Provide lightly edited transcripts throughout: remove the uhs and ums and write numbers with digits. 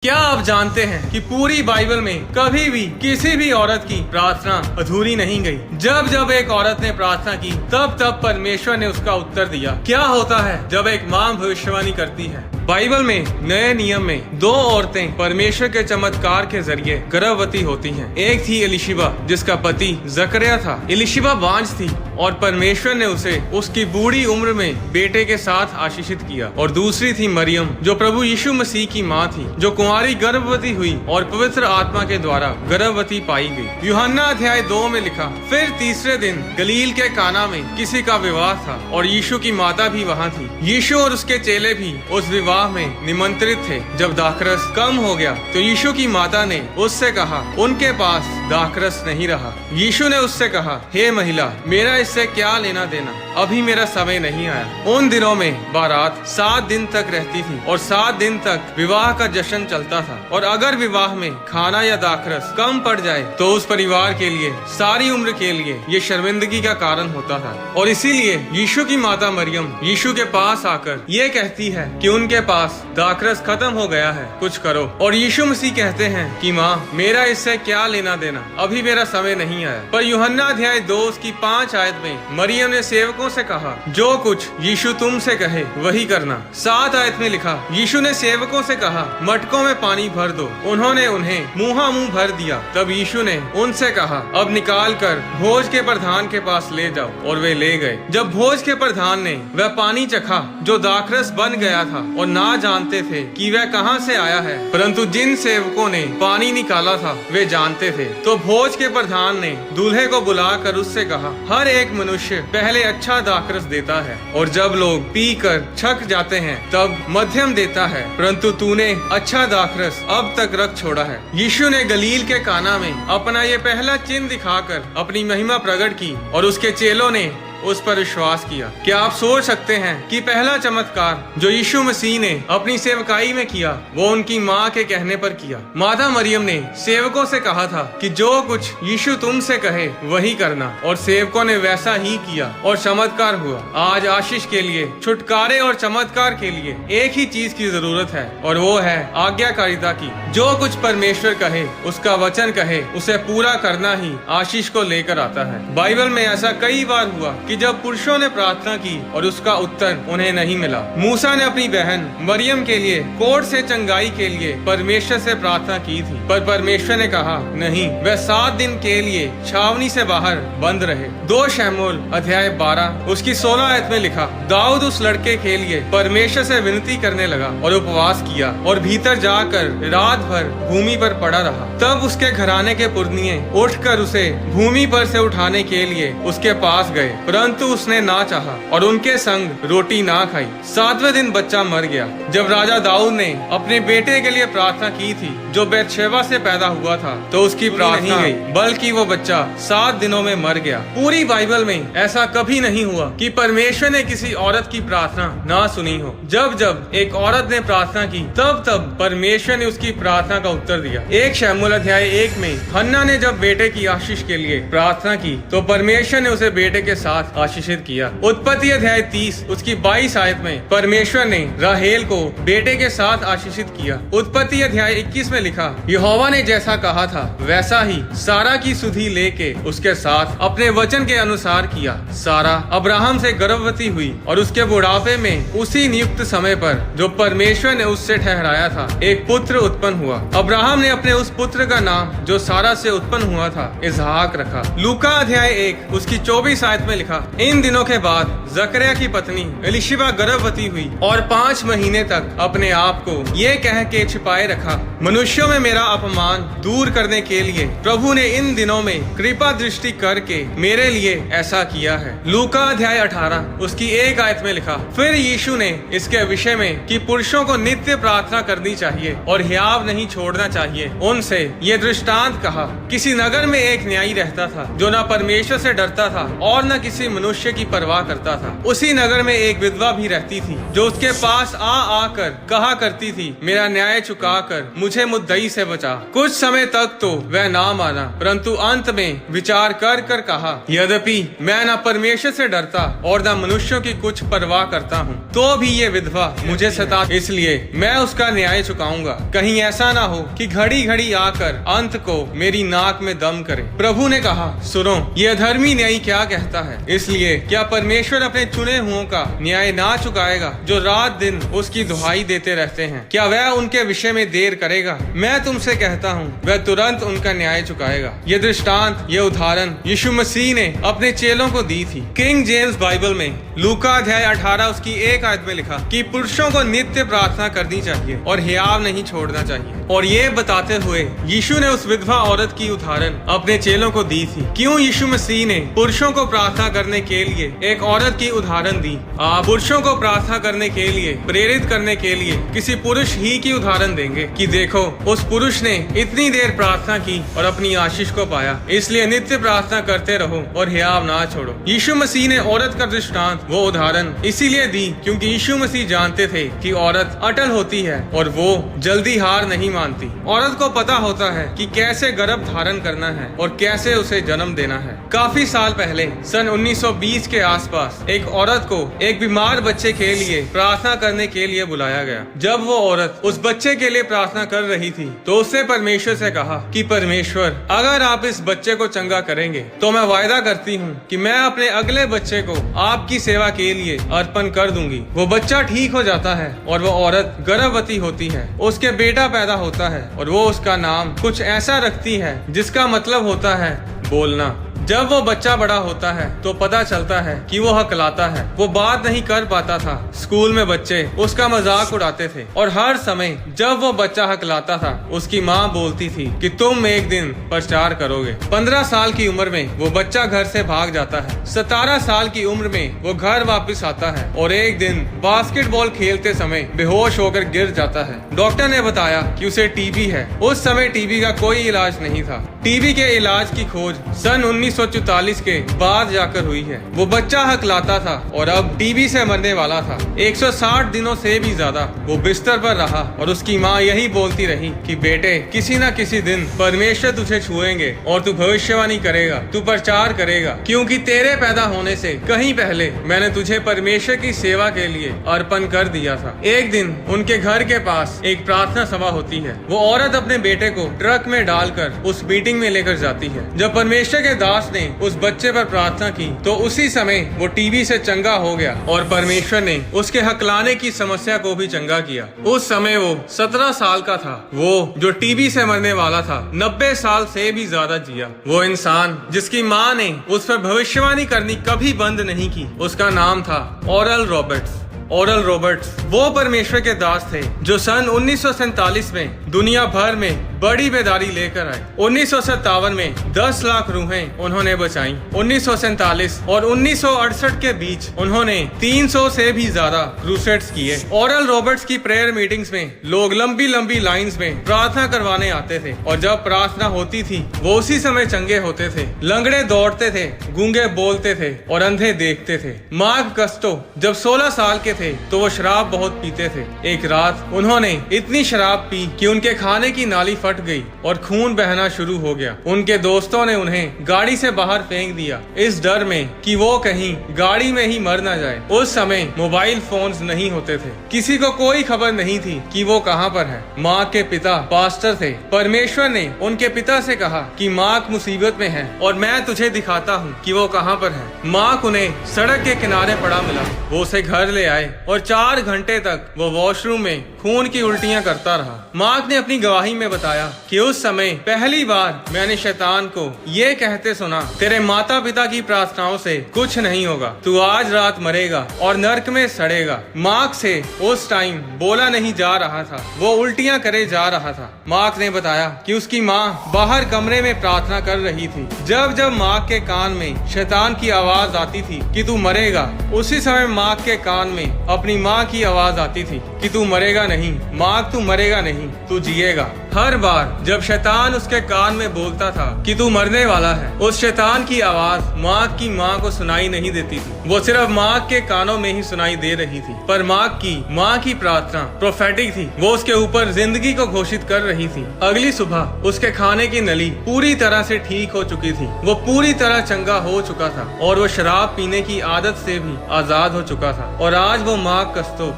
क्या आप जानते हैं कि पूरी बाइबल में कभी भी किसी भी औरत की प्रार्थना अधूरी नहीं गई। जब जब एक औरत ने प्रार्थना की तब तब परमेश्वर ने उसका उत्तर दिया। क्या होता है जब एक माँ भविष्यवाणी करती है? बाइबल में नए नियम में दो औरतें परमेश्वर के चमत्कार के जरिए गर्भवती होती हैं। एक थी एलिशिबा जिसका पति जकरिया था। एलिशिबा बांझ थी और परमेश्वर ने उसे उसकी बूढ़ी उम्र में बेटे के साथ आशीषित किया। और दूसरी थी मरियम जो प्रभु यीशु मसीह की माँ थी, जो कुंवारी गर्भवती हुई और पवित्र आत्मा के द्वारा गर्भवती पाई गई। यूहन्ना अध्याय 2 में लिखा, फिर तीसरे दिन गलील के काना में किसी का विवाह था और यीशु की माता भी वहाँ थी। यीशु और उसके चेले भी उस विवाह में निमंत्रित थे। जब दाखरस कम हो गया तो यीशु की माता ने उससे कहा, उनके पास दाखरस नहीं रहा। यीशु ने उससे कहा, हे महिला, मेरा इससे क्या लेना देना, अभी मेरा समय नहीं आया। उन दिनों में बारात 7 दिन तक रहती थी और 7 दिन तक विवाह का जश्न चलता था। और अगर विवाह में खाना या दाखरस कम पड़ जाए तो उस परिवार के लिए सारी उम्र के लिए ये शर्मिंदगी का कारण होता था। और इसीलिए यीशु की माता मरियम यीशु के पास आकर ये कहती है कि उनके पास दाखरस खत्म हो गया है, कुछ करो। और यीशु मसीह कहते हैं कि माँ, मेरा इससे क्या लेना देना, अभी मेरा समय नहीं आया। पर यूहन्ना अध्याय 2 उसकी 5 आयत में मरियम ने सेवकों से कहा, जो कुछ यीशु तुमसे कहे वही करना। 7 आयत में लिखा, यीशु ने सेवकों से कहा, मटकों में पानी भर दो। उन्होंने उन्हें मुँहा मुँह भर दिया। तब यीशु ने उनसे कहा, अब निकाल कर भोज के प्रधान के पास ले जाओ। और वे ले गए। जब भोज के प्रधान ने वह पानी चखा जो दाखरस बन गया था और ना जानते थे कि वह कहाँ से आया है, परंतु जिन सेवकों ने पानी निकाला था वे जानते थे, तो भोज के प्रधान ने दूल्हे को बुलाकर उससे कहा, हर एक मनुष्य पहले अच्छा दाखरस देता है और जब लोग पीकर छक जाते हैं तब मध्यम देता है, परंतु तूने अच्छा दाखरस अब तक रख छोड़ा है। यीशु ने गलील के काना में अपना ये पहला चिन्ह दिखाकर अपनी महिमा प्रकट की और उसके चेलों ने उस पर विश्वास किया। क्या आप सोच सकते हैं कि पहला चमत्कार जो यीशु मसीह ने अपनी सेवकाई में किया वो उनकी माँ के कहने पर किया। माता मरियम ने सेवकों से कहा था कि जो कुछ यीशु तुमसे कहे वही करना, और सेवकों ने वैसा ही किया और चमत्कार हुआ। आज आशीष के लिए, छुटकारे और चमत्कार के लिए एक ही चीज की जरूरत है और वो है आज्ञाकारिता की। जो कुछ परमेश्वर कहे, उसका वचन कहे, उसे पूरा करना ही आशीष को लेकर आता है। बाइबल में ऐसा कई बार हुआ कि जब पुरुषों ने प्रार्थना की और उसका उत्तर उन्हें नहीं मिला। मूसा ने अपनी बहन मरियम के लिए कोढ़ से चंगाई के लिए परमेश्वर से प्रार्थना की थी, पर परमेश्वर ने कहा नहीं, वह 7 दिन के लिए छावनी से बाहर बंद रहे। 2 शमूएल अध्याय 12 उसकी 16 आयत में लिखा, दाऊद उस लड़के के लिए परमेश्वर से विनती करने लगा और उपवास किया और भीतर जाकर रात भर भूमि पर पड़ा रहा। तब उसके घराने के पुरनिये उठकर उसे भूमि पर से उठाने के लिए उसके पास गए, परंतु उसने ना चाहा और उनके संग रोटी ना खाई। 7वें दिन बच्चा मर गया। जब राजा दाऊद ने अपने बेटे के लिए प्रार्थना की थी जो बैतशेबा से पैदा हुआ था, तो उसकी प्रार्थना नहीं गई, बल्कि वो बच्चा 7 दिनों में मर गया। पूरी बाइबल में ऐसा कभी नहीं हुआ कि परमेश्वर ने किसी औरत की प्रार्थना ना सुनी हो। जब जब एक औरत ने प्रार्थना की तब तब परमेश्वर ने उसकी प्रार्थना का उत्तर दिया। 1 शमूएल अध्याय 1 में हन्ना ने जब बेटे की आशीष के लिए प्रार्थना की तो परमेश्वर ने उसे बेटे के साथ आशीषित किया। उत्पत्ति अध्याय 30 उसकी 22 आयत में परमेश्वर ने राहेल को बेटे के साथ आशीषित किया। उत्पत्ति अध्याय 21 में लिखा, यहोवा ने जैसा कहा था वैसा ही सारा की सुधि लेके उसके साथ अपने वचन के अनुसार किया। सारा अब्राहम से गर्भवती हुई और उसके बुढ़ापे में उसी नियुक्त समय पर जो परमेश्वर ने उससे ठहराया था एक पुत्र उत्पन्न हुआ। अब्राहम ने अपने उस पुत्र का नाम जो सारा से उत्पन्न हुआ था इसहाक रखा। लूका अध्याय 1 उसकी 24 आयत में लिखा, इन दिनों के बाद जकरिया की पत्नी एलिशिबा गर्भवती हुई और 5 महीने तक अपने आप को ये कह के छिपाए रखा, मनुष्यों में मेरा अपमान दूर करने के लिए प्रभु ने इन दिनों में कृपा दृष्टि करके मेरे लिए ऐसा किया है। लूका अध्याय 18 उसकी 1 आयत में लिखा, फिर यीशु ने इसके विषय में कि पुरुषों को नित्य प्रार्थना करनी चाहिए और हियाव नहीं छोड़ना चाहिए उनसे ये दृष्टांत कहा। किसी नगर में एक न्यायी रहता था जो न परमेश्वर से डरता था और न किसी किसी मनुष्य की परवाह करता था। उसी नगर में एक विधवा भी रहती थी जो उसके पास आकर कहा करती थी, मेरा न्याय चुका कर मुझे मुद्दई से बचा। कुछ समय तक तो वह ना माना, परंतु अंत में विचार कर कर कहा, यद्यपि मैं न परमेश्वर से डरता और न मनुष्यों की कुछ परवाह करता हूँ, तो भी ये विधवा मुझे सता, इसलिए मैं उसका न्याय चुकाऊंगा। कहीं ऐसा ना हो कि घड़ी घड़ी आकर अंत को मेरी नाक में दम करे। प्रभु ने कहा, सुनो, ये अधर्मी न्यायी क्या कहता है। इसलिए क्या परमेश्वर अपने चुने हुओं का न्याय ना चुकाएगा जो रात दिन उसकी दुहाई देते रहते हैं? क्या वह उनके विषय में देर करेगा? मैं तुमसे कहता हूँ, वह तुरंत उनका न्याय चुकाएगा। ये दृष्टांत, ये उदाहरण यीशु मसीह ने अपने चेलों को दी थी। किंग जेम्स बाइबल में लूका अध्याय 18 उसकी 1 आयत में लिखा कि पुरुषों को नित्य प्रार्थना करनी चाहिए और हियाव नहीं छोड़ना चाहिए। और ये बताते हुए यीशु ने उस विधवा औरत की उदाहरण अपने चेलों को दी थी। क्यों यीशु मसीह ने पुरुषों को प्रार्थना करने के लिए एक औरत की उदाहरण दी? आप पुरुषों को प्रार्थना करने के लिए प्रेरित करने के लिए किसी पुरुष ही की उदाहरण देंगे कि देखो, उस पुरुष ने इतनी देर प्रार्थना की और अपनी आशीष को पाया, इसलिए नित्य प्रार्थना करते रहो और हियाव ना छोड़ो। यीशु मसीह ने औरत का दृष्टांत, वो उदाहरण इसीलिए दी क्योंकि यीशु मसीह जानते थे कि औरत अटल होती है और वो जल्दी हार नहीं मानती। औरत को पता होता है कि कैसे गर्भ धारण करना है और कैसे उसे जन्म देना है। काफी साल पहले सन 1920 के आसपास एक औरत को एक बीमार बच्चे के लिए प्रार्थना करने के लिए बुलाया गया। जब वो औरत उस बच्चे के लिए प्रार्थना कर रही थी तो उसने परमेश्वर से कहा कि परमेश्वर, अगर आप इस बच्चे को चंगा करेंगे तो मैं वायदा करती हूँ कि मैं अपने अगले बच्चे को आपकी सेवा के लिए अर्पण कर दूंगी। वो बच्चा ठीक हो जाता है और वो औरत गर्भवती होती है। उसके बेटा पैदा होता है और वो उसका नाम कुछ ऐसा रखती है जिसका मतलब होता है बोलना। जब वो बच्चा बड़ा होता है तो पता चलता है कि वो हकलाता है। वो बात नहीं कर पाता था। स्कूल में बच्चे उसका मजाक उड़ाते थे और हर समय जब वो बच्चा हकलाता था उसकी माँ बोलती थी कि तुम एक दिन प्रचार करोगे। 15 साल की उम्र में वो बच्चा घर से भाग जाता है। 17 साल की उम्र में वो घर वापस आता है और एक दिन बास्केटबॉल खेलते समय बेहोश होकर गिर जाता है। डॉक्टर ने बताया कि उसे टीबी है। उस समय टीबी का कोई इलाज नहीं था। टीबी के इलाज की खोज सन 1944 के बाद जाकर हुई है। वो बच्चा हकलाता था और अब टीबी से मरने वाला था। 160 दिनों से भी ज्यादा वो बिस्तर पर रहा और उसकी माँ यही बोलती रही कि बेटे, किसी न किसी दिन परमेश्वर तुझे छुएंगे और तू भविष्यवाणी करेगा, तू प्रचार करेगा, क्योंकि तेरे पैदा होने से कहीं पहले मैंने तुझे परमेश्वर की सेवा के लिए अर्पण कर दिया था। एक दिन उनके घर के पास एक प्रार्थना सभा होती है। वो औरत अपने बेटे को ट्रक में डालकर उस मीटिंग में लेकर जाती है। जब परमेश्वर के दास ने उस बच्चे पर प्रार्थना की तो उसी समय वो टीबी से चंगा हो गया और परमेश्वर ने उसके हकलाने की समस्या को भी चंगा किया। उस समय वो 17 साल का था। वो जो टीबी से मरने वाला था 90 साल से भी ज्यादा जिया। वो इंसान जिसकी माँ ने उस पर भविष्यवाणी करनी कभी बंद नहीं की, उसका नाम था ओरल रॉबर्ट्स। ओरल रॉबर्ट्स वो परमेश्वर के दास थे जो सन 1947 में दुनिया भर में बड़ी बेदारी लेकर आए। 1957 में 10 लाख रूहें उन्होंने बचाई। 1947 और 1968 के बीच उन्होंने 300 से भी ज्यादा क्रूसेड्स किए। ओरल रॉबर्ट्स की प्रेयर मीटिंग्स में लोग लंबी लंबी लाइंस में प्रार्थना करवाने आते थे और जब प्रार्थना होती थी वो उसी समय चंगे होते थे। लंगड़े दौड़ते थे, गूंगे बोलते थे और अंधे देखते थे। मार्क कस्टो जब 16 साल के थे तो वो शराब बहुत पीते थे। एक रात उन्होंने इतनी शराब पी कि उनके खाने की नाली फट गई और खून बहना शुरू हो गया। उनके दोस्तों ने उन्हें गाड़ी से बाहर फेंक दिया इस डर में कि वो कहीं गाड़ी में ही मर न जाए। उस समय मोबाइल फोन्स नहीं होते थे। किसी को कोई खबर नहीं थी कि वो कहाँ पर है। मार्क के पिता पास्टर थे। परमेश्वर ने उनके पिता से कहा कि मार्क मुसीबत में है और मैं तुझे दिखाता हूँ कि वो कहाँ पर है। मार्क उन्हें सड़क के किनारे पड़ा मिला। वो उसे घर ले आए और 4 घंटे तक वो वॉशरूम में खून की उल्टियां करता रहा। मार्क ने अपनी गवाही में बताया कि उस समय पहली बार मैंने शैतान को ये कहते सुना, तेरे माता पिता की प्रार्थनाओं से कुछ नहीं होगा, तू आज रात मरेगा और नर्क में सड़ेगा। मार्क से उस टाइम बोला नहीं जा रहा था, वो उल्टियां करे जा रहा था। मार्क ने बताया कि उसकी माँ बाहर कमरे में प्रार्थना कर रही थी। जब जब मार्क के कान में शैतान की आवाज आती थी कि तू मरेगा, उसी समय मार्क के कान में अपनी माँ की आवाज आती थी कि तू मरेगा नहीं, मार्क तू मरेगा नहीं, तू जिएगा। हर बार जब शैतान उसके कान में बोलता था कि तू मरने वाला है, उस शैतान की आवाज माँ को सुनाई नहीं देती थी। वो सिर्फ माँ के कानों में ही सुनाई दे रही थी। पर माँ की प्रार्थना प्रोफेटिक थी। वो उसके ऊपर जिंदगी को घोषित कर रही थी। अगली सुबह उसके खाने की नली पूरी तरह से ठीक हो चुकी थी। वो पूरी तरह चंगा हो चुका था और वो शराब पीने की आदत से भी आजाद हो चुका था। और आज वो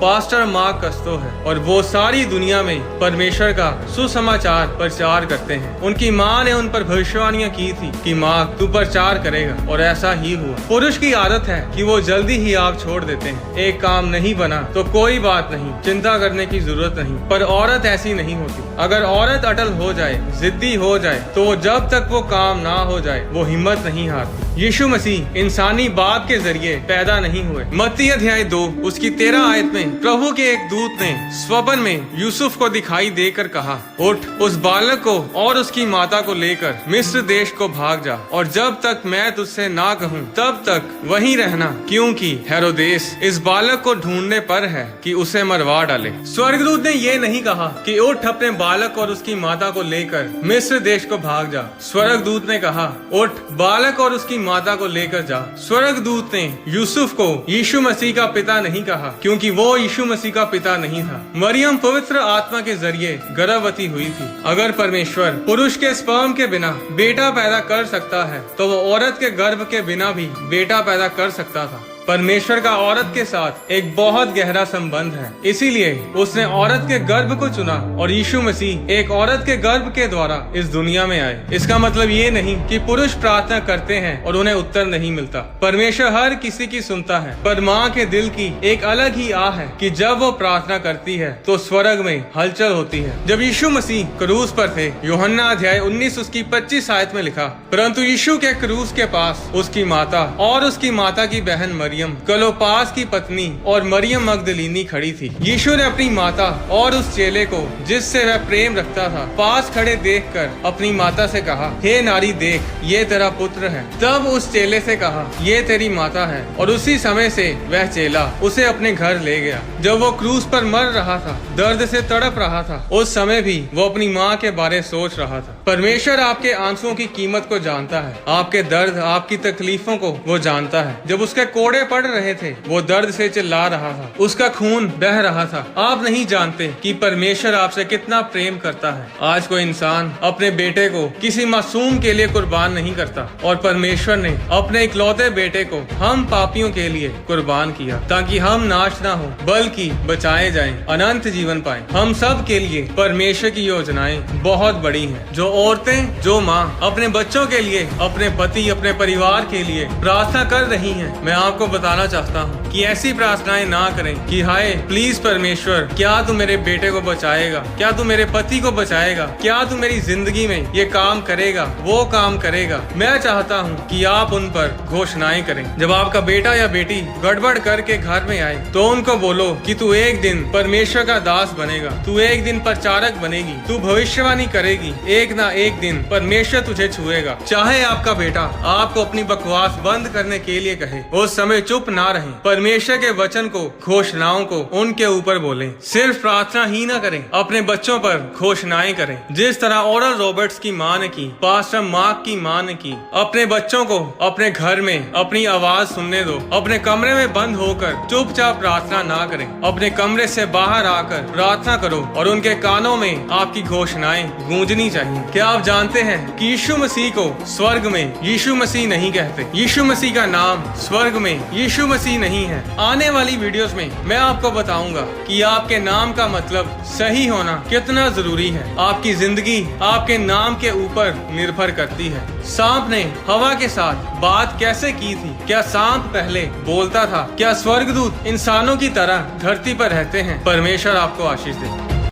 पास्टर मार्क कस्तो है और वो सारी दुनिया में परमेश्वर का सुसमाचार प्रचार करते हैं। उनकी माँ ने उन पर भविष्यवाणियां की थी कि मार्क तू प्रचार करेगा, और ऐसा ही हुआ। पुरुष की आदत है कि वो जल्दी ही आग छोड़ देते हैं। एक काम नहीं बना तो कोई बात नहीं, चिंता करने की जरूरत नहीं। पर औरत ऐसी नहीं होती। अगर औरत अटल हो जाए, जिद्दी हो जाए, तो जब तक वो काम ना हो जाए वो हिम्मत नहीं हारती। यीशु मसीह इंसानी बाप के जरिए पैदा नहीं हुए। मत्ती अध्याय 2 उसकी 13 आयत में प्रभु के एक दूत ने स्वप्न में यूसुफ को दिखाई देकर कहा, उठ, उस बालक को और उसकी माता को लेकर मिस्र देश को भाग जा, और जब तक मैं तुझसे ना कहूँ तब तक वहीं रहना, क्योंकि हेरोदेस इस बालक को ढूंढने पर है कि उसे मरवा डाले। स्वर्गदूत ने ये नहीं कहा कि उठ, अपने बालक और उसकी माता को लेकर मिस्र देश को भाग जा। स्वर्गदूत ने कहा, उठ, बालक और उसकी माता को लेकर जा। स्वर्गदूत ने यूसुफ को यीशु मसीह का पिता नहीं कहा, क्योंकि वो यीशु मसीह का पिता नहीं था। मरियम पवित्र आत्मा के जरिए गर्भवती हुई थी। अगर परमेश्वर पुरुष के स्पर्म के बिना बेटा पैदा कर सकता है, तो वो औरत के गर्भ के बिना भी बेटा पैदा कर सकता था। परमेश्वर का औरत के साथ एक बहुत गहरा संबंध है, इसीलिए उसने औरत के गर्भ को चुना और यीशु मसीह एक औरत के गर्भ के द्वारा इस दुनिया में आए। इसका मतलब ये नहीं कि पुरुष प्रार्थना करते हैं और उन्हें उत्तर नहीं मिलता। परमेश्वर हर किसी की सुनता है, पर माँ के दिल की एक अलग ही आह है कि जब वो प्रार्थना करती है तो स्वर्ग में हलचल होती है। जब यीशु मसीह क्रूस पर थे, यूहन्ना अध्याय 19 उसकी 25 आयत में लिखा, परंतु यीशु के क्रूस के पास उसकी माता और उसकी माता की बहन मरियम, क्लोपास की पत्नी और मरियम मगदलीनी खड़ी थी। यीशु ने अपनी माता और उस चेले को जिससे वह प्रेम रखता था पास खड़े देखकर अपनी माता से कहा, हे नारी, देख, ये तेरा पुत्र है। तब उस चेले से कहा, ये तेरी माता है, और उसी समय से वह चेला उसे अपने घर ले गया। जब वो क्रूस पर मर रहा था, दर्द से तड़प रहा था, उस समय भी वो अपनी माँ के बारे सोच रहा था। परमेश्वर आपके आंसुओं की कीमत को जानता है, आपके दर्द, आपकी तकलीफों को वो जानता है। जब उसके कोड़े पड़ रहे थे, वो दर्द से चिल्ला रहा था, उसका खून बह रहा था। आप नहीं जानते कि परमेश्वर आपसे कितना प्रेम करता है। आज कोई इंसान अपने बेटे को किसी मासूम के लिए कुर्बान नहीं करता, और परमेश्वर ने अपने इकलौते बेटे को हम पापियों के लिए कुर्बान किया, ताकि हम नाश ना हो बल्कि बचाए जाएं, अनंत जीवन पाएं। हम सब के लिए परमेश्वर की योजनाएं बहुत बड़ी हैं। जो औरतें, जो माँ अपने बच्चों के लिए, अपने पति, अपने परिवार के लिए प्रार्थना कर रही हैं, मैं आपको बताना चाहता हूँ कि ऐसी प्रार्थनाएं ना करें कि हाय प्लीज परमेश्वर, क्या तू मेरे बेटे को बचाएगा, क्या तू मेरे पति को बचाएगा, क्या तू मेरी जिंदगी में ये काम करेगा, वो काम करेगा। मैं चाहता हूँ कि आप उन पर घोषणाएं करें। जब आपका बेटा या बेटी गड़बड़ करके घर में आए तो उनको बोलो कि तू एक दिन परमेश्वर का दास बनेगा, तू एक दिन प्रचारक बनेगी, तू भविष्यवाणी करेगी, एक ना एक दिन परमेश्वर तुझे छुएगा। चाहे आपका बेटा आपको अपनी बकवास बंद करने के लिए कहे, उस समय चुप ना रहें। परमेश्वर के वचन को, घोषणाओं को उनके ऊपर बोलें। सिर्फ प्रार्थना ही ना करें, अपने बच्चों पर घोषणाएं करें। जिस तरह ओरल रॉबर्ट्स की माँ ने की, पास्टर मार्क की माँ ने की। अपने बच्चों को अपने घर में अपनी आवाज सुनने दो। अपने कमरे में बंद होकर चुपचाप प्रार्थना ना करें, अपने कमरे से बाहर आकर प्रार्थना करो और उनके कानों में आपकी घोषणाएं गूंजनी चाहिए। क्या आप जानते हैं कि यीशु मसीह को स्वर्ग में यीशु मसीह नहीं कहते? यीशु मसीह का नाम स्वर्ग में यीशु मसीह नहीं है। आने वाली वीडियोस में मैं आपको बताऊंगा कि आपके नाम का मतलब सही होना कितना जरूरी है। आपकी जिंदगी आपके नाम के ऊपर निर्भर करती है। सांप ने हवा के साथ बात कैसे की थी? क्या सांप पहले बोलता था? क्या स्वर्गदूत इंसानों की तरह धरती पर रहते हैं? परमेश्वर आपको आशीष दे।